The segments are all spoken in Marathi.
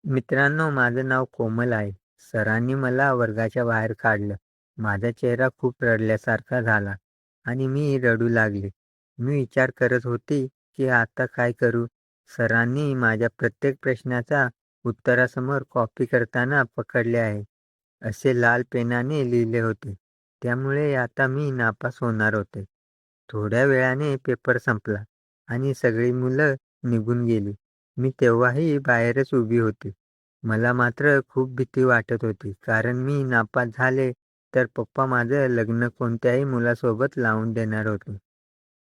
मित्रांनो, माझं नाव कोमल आहे. सरांनी मला वर्गाच्या बाहेर काढलं. माझा चेहरा खूप रडल्यासारखा झाला आणि मी रडू लागले. मी विचार करत होती, की आता काय करू? सरांनी माझ्या प्रत्येक प्रश्नाचा उत्तरासमोर कॉपी करताना पकडले आहे. असे लाल पेनाने लिहिले होते. त्यामुळे आता मी नापास होणार होते. थोड्या वेळाने पेपर संपला आणि सगळी मुलं निघून गेली. मी तेव्हाही बाहेरच उभी होती. मला मात्र खूप भीती वाटत होती, कारण मी नापास झाले तर पप्पा माझं लग्न कोणत्याही मुलासोबत लावून देणार होते.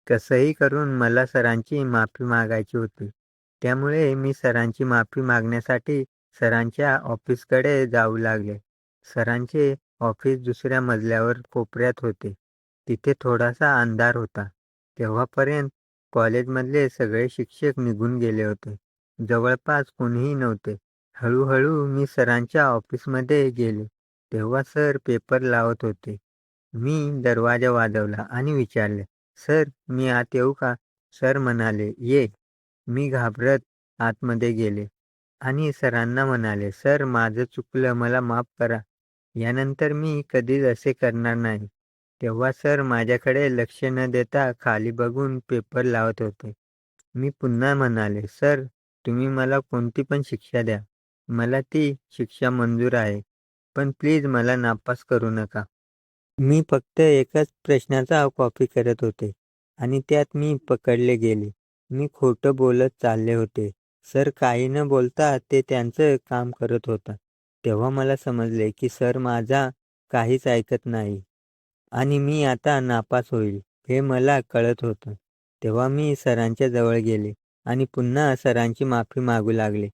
कसंही करून मला सरांची माफी मागायची होती. त्यामुळे मी सरांची माफी मागण्यासाठी सरांच्या ऑफिसकडे जाऊ लागले. सरांचे ऑफिस दुसऱ्या मजल्यावर कोपऱ्यात होते. तिथे थोडासा अंधार होता. तेव्हापर्यंत कॉलेजमधले सगळे शिक्षक निघून गेले होते. जवळपास कोणीही नव्हते. हळू मी सरांच्या ऑफिसमध्ये गेले. तेव्हा सर पेपर लावत होते. मी दरवाजा वाजवला आणि विचारले, "सर, मी आत येऊ का?" सर म्हणाले, "ये." मी घाबरत आतमध्ये गेले आणि सरांना म्हणाले, "सर, माझं चुकलं, मला माफ करा. यानंतर मी कधीच असे करणार नाही." तेव्हा सर माझ्याकडे लक्ष न देता खाली बघून पेपर लावत होते. मी पुन्हा म्हणाले, "सर, तुम्ही मला कोणती पण शिक्षा द्या. मला ती शिक्षा मंजूर आहे. पण प्लीज मला नापास करू नका." मी फक्त एकाच प्रश्नाचा कॉपी करत होते आणि त्यात मी पकडले गेले. मी खोटं बोलत चालले होते. सर काही न बोलता ते त्यांचं काम करत होता. तेव्हा मला समजले की सर माझा काहीच ऐकत नाही आणि मी आता नापास होईल हे मला कळत होतं. तेव्हा मी सरांच्या जवळ गेले आणि पुन्हा सरांची माफी मागू लागले.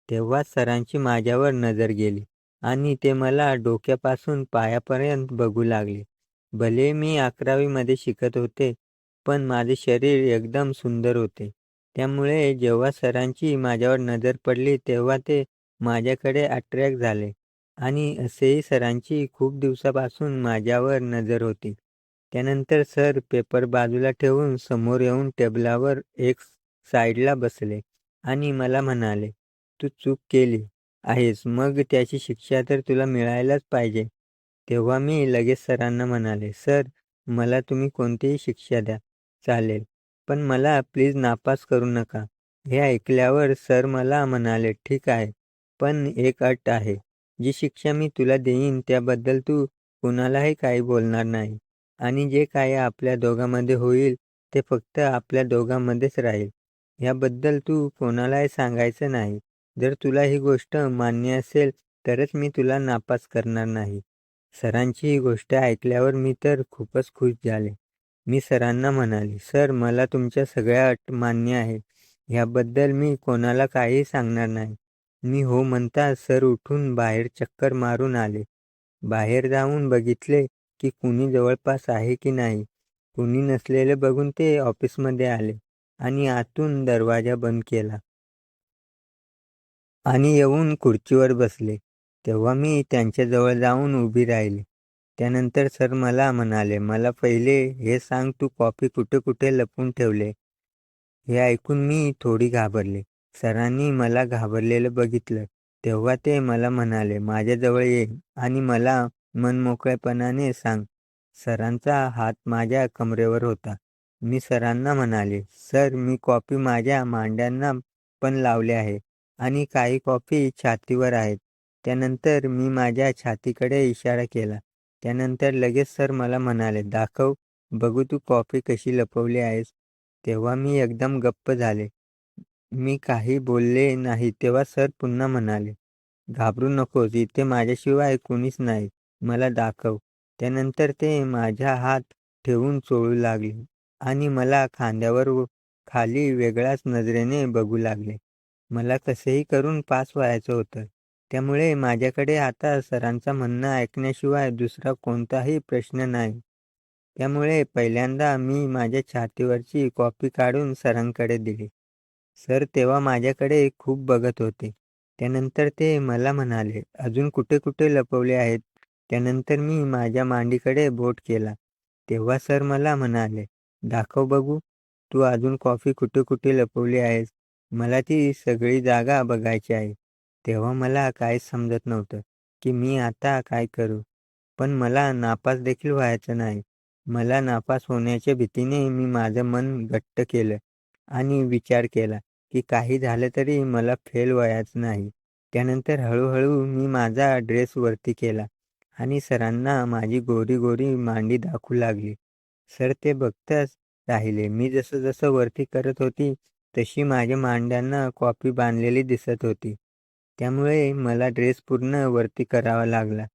तेव्हा सरांची माझ्यावर नजर गेली आणि ते मला डोक्यापासून पायापर्यंत बघू लागले. भले मी 11वी मध्ये शिकत होते, पण माझे शरीर एकदम सुंदर होते. त्यामुळे जेव्हा सरांची माझ्यावर नजर पडली, तेव्हा ते माझ्याकडे अट्रॅक्ट झाले आणि असेही सरांची खूप दिवसापासून माझ्यावर नजर होती. त्यानंतर सर पेपर बाजूला ठेवून समोर येऊन टेबलावर एक साईडला बसले आणि मला म्हणाले, "तू चूक केली आहेस, मग त्याची शिक्षा तर तुला मिळायलाच पाहिजे." तेव्हा मी लगेच सरांना म्हणाले, "सर, मला तुम्ही कोणतीही शिक्षा द्या, चालेल. पण मला प्लीज नापास करू नका." हे ऐकल्यावर सर मला म्हणाले, "ठीक आहे, पण एक अट आहे. जी शिक्षा मी तुला देईन त्याबद्दल तू कुणालाही काही बोलणार नाही आणि जे काही आपल्या दोघांमध्ये होईल ते फक्त आपल्या दोघांमध्येच राहील. याबद्दल तू कोणालाही सांगायचं नाही. जर तुला ही गोष्ट मान्य असेल तरच मी तुला नापास करणार नाही." सरांची ही गोष्ट ऐकल्यावर मी तर खूपच खुश झाले. मी सरांना म्हणाले, "सर, मला तुमच्या सगळ्या अट मान्य आहे. याबद्दल मी कोणाला काहीही सांगणार नाही." मी हो म्हणताच सर उठून बाहेर चक्कर मारून आले. बाहेर जाऊन बघितले की कुणी जवळपास आहे की नाही. कुणी नसलेले बघून ते ऑफिसमध्ये आले आणि आतून दरवाजा बंद केला आणि येऊन खुर्चीवर बसले. तेव्हा मी त्यांच्याजवळ जाऊन उभी राहिली. त्यानंतर सर मला म्हणाले, "मला पहिले हे सांग, तू कॉफी कुठे-कुठे लपवून ठेवले?" हे ऐकून मी थोडी घाबरले. सरांनी मला घाबरलेलं बघितलं. तेव्हा ते मला म्हणाले, "माझ्याजवळ ये आणि मला मनमोकळेपणाने सांग." सरांचा हात माझ्या कमरेवर होता. मी सरांना म्हणाले, "सर, मी कॉफी माझ्या मांड्यांना पण लावले आहे आणि काही कॉफी छातीवर आहेत." त्यानंतर मी माझ्या छातीकडे इशारा केला. त्यानंतर लगेच सर मला म्हणाले, "दाखव, बघू तू कॉफी कशी लपवली आहेस." तेव्हा मी एकदम गप्प झाले. मी काही बोलले नाही. तेव्हा सर पुन्हा म्हणाले, "घाबरू नकोस, इथे माझ्याशिवाय कोणीच नाही. मला दाखव." त्यानंतर ते माझा हात ठेवून चोळू लागले आणि मला खांद्यावर खाली वेगळ्याच नजरेने बघू लागले. मला कसेही करून पास व्हायचं होतं. त्यामुळे माझ्याकडे आता सरांचं म्हणणं ऐकण्याशिवाय दुसरा कोणताही प्रश्न नाही. त्यामुळे पहिल्यांदा मी माझ्या छातीवरची कॉपी काढून सरांकडे दिली. सर तेव्हा माझ्याकडे खूप बघत होते. त्यानंतर ते मला म्हणाले, "अजून कुठे-कुठे लपवले आहेत?" त्यानंतर मी माझ्या मांडीकडे बोट केला. तेव्हा सर मला म्हणाले, "दाखव बघू, तू अजून कॉफी कुठे-कुठे लपवली आहेस? मला ती सगळी जागा बघायची आहे." तेव्हा मला काहीच समजत नव्हतं, की मी आता काय करू? पण मला नापास देखील व्हायचं नाही. मला नापास होण्याच्या भीतीने मी माझं मन घट्ट केलं आणि विचार केला, की काही झालं तरी मला फेल व्हायचं नाही. त्यानंतर हळू मी माझा ड्रेस वरती केला आणि सरांना माझी गोरी मांडी दाखवू लागली. सर ते बघतच राहिले. मी जसं वरती करत होती, तशी माझ्या मांड्यांना कॉपी बांधलेली दिसत होती. त्यामुळे मला ड्रेस पूर्ण वरती करावा लागला.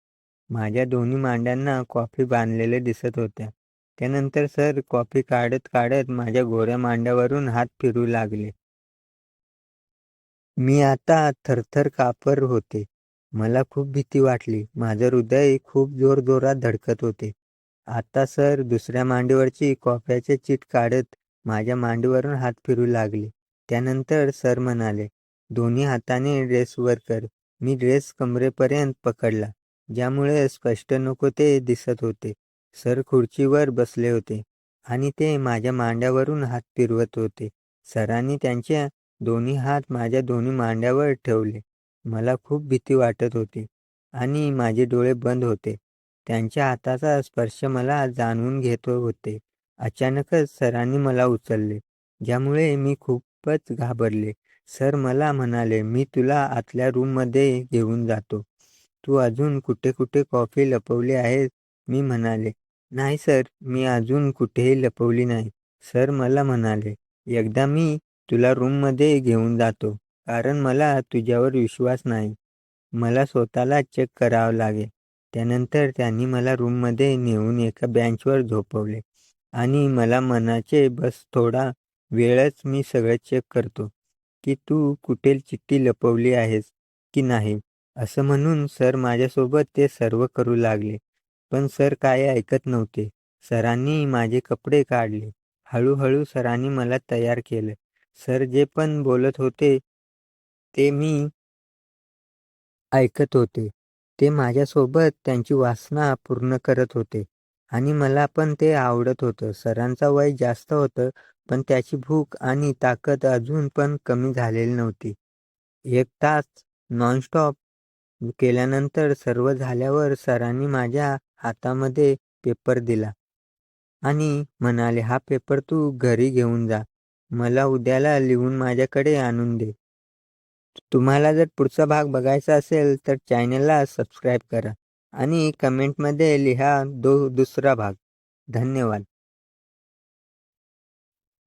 माझ्या दोन्ही मांड्यांना कॉफी बांधलेल्या दिसत होत्या. त्यानंतर सर कॉफी काढत माझ्या गोऱ्या मांड्यावरून हात फिरवू लागले. मी आता थरथर कापर होते. मला खूप भीती वाटली. माझं हृदय खूप जोरजोरात धडकत होते. आता सर दुसऱ्या मांडीवरची कॉफ्याचे चीट काढत माझ्या मांडीवरून हात फिरू लागले. त्यानंतर सर म्हणाले, "दोन्ही हाताने ड्रेस वर कर." मी ड्रेस कमरेपर्यंत पकडला, ज्यामुळे स्पष्ट नको ते दिसत होते. सर खुर्चीवर बसले होते आणि ते माझ्या मांड्यावरून हात फिरवत होते. सरांनी त्यांच्या दोन्ही हात माझ्या दोन्ही मांड्यावर ठेवले. मला खूप भीती वाटत होती आणि माझे डोळे बंद होते. त्यांच्या हाताचा स्पर्श मला जाणवून घेत होते. अचानकच सरांनी मला उचलले, ज्यामुळे मी खूपच घाबरले. सर मला म्हणाले, "मी तुला आतल्या रूममध्ये घेऊन जातो. तू अजून कुठे कॉफी लपवली आहेस?" मी म्हणाले, "नाही सर, मी अजून कुठेही लपवली नाही." सर मला म्हणाले, "एकदा मी तुला रूममध्ये घेऊन जातो, कारण मला तुझ्यावर विश्वास नाही. मला स्वतःला चेक करावं लागेल." त्यानंतर त्यांनी मला रूममध्ये नेऊन एका बेंचवर झोपवले आणि मला म्हणायचे, "बस थोडा वेळच मी सगळं चेक करतो, की तू कुठे चिठ्ठी लपवली आहेस की नाही." असं म्हणून सर माझ्यासोबत ते सर्व करू लागले. पण सर काही ऐकत नव्हते. सरांनी माझे कपडे काढले. हळू सरांनी मला तयार केलं. सर जे पण बोलत होते, ते मी ऐकत होते. ते माझ्यासोबत त्यांची वासना पूर्ण करत होते आणि मला पण ते आवडत होतं. सरांचं वय जास्त होतं, पण त्याची भूक आणि ताकद अजून पण कमी झालेली नव्हती. 1 तास नॉनस्टॉप केल्यानंतर सर्व झाल्यावर सरांनी माझ्या हातामध्ये पेपर दिला आणि म्हणाले, "हा पेपर तू घरी घेऊन जा. मला उद्याला लिहून माझ्याकडे आणून दे." तुम्हाला जर पुढचा भाग बघायचा असेल तर चॅनलला सबस्क्राईब करा आणि कमेंटमध्ये लिहा दुसरा भाग. धन्यवाद.